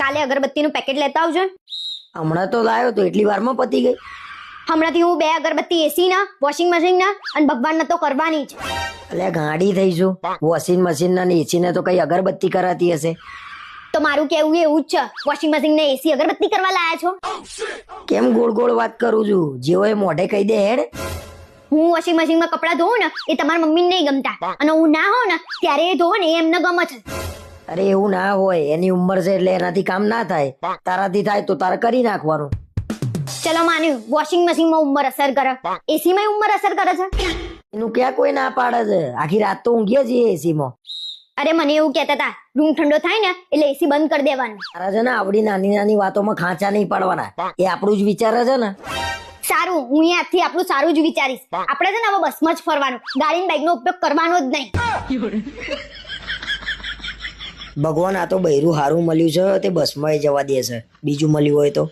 કાલે અગરબત્તીનું પેકેટ લેતા આવજો ને. હમણાં તો લાવ્યો તો એટલી વારમાં પતી ગઈ. હમણાંથી હું 2 અગરબત્તી એસી ના, વોશિંગ મશીન ના અને ભગવાનના તો કરવાની જ. એટલે ગાડી થઈશું. વોશિંગ મશીન ના ને એસી ને તો કઈ અગરબત્તી કરાતી હશે. તો મારું કેવું એવું જ છે, વોશિંગ મશીન ને એસી અગરબત્તી કરવા લાયા છો. કેમ ગોળ ગોળ વાત કરું છું? જેવો એ મોઢે કહી દે હેડ. હું વોશિંગ મશીનમાં કપડાં ધોઉં ને એ તમારા મમ્મીને નહીં ગમતા, અને હું ના હોઉં ને ત્યારે એ ધોવે ને એ એમને ગમે છે. અરે એવું ના હોય, એની ઉંમર છે એટલે એનાથી કામ ના થાય. તારાથી થાય તો તારે કરી નાખવાનું. ચલો માન્યું, વોશિંગ મશીનમાં ઉંમર અસર કરે, એસી માં ઉંમર અસર કરે છે. એનું ક્યાં કોઈ ના પાડે છે? આખી રાત તો ઊંઘીએ છીએ એસી માં. અરે મને એવું કહેતા હતા, રૂમ ઠંડો થાય ને એટલે એસી બંધ કરી દેવાનું. તારા છે ને આવડી નાની નાની વાતોમાં ખાંચા નહીં પાડવાના. એ આપણું જ વિચારે છે ને. સારું, હું અહીંયાથી આપણું સારું જ વિચારીશ. આપણે છે ને હવે બસમાં જ ફરવાનું, ગાડી બાઈક નો ઉપયોગ કરવાનો જ નહીં. ભગવાન આ તો બૈરું હારું મળ્યું છે, તે બસમાં જવા દે છે. બીજું મળ્યું હોય તો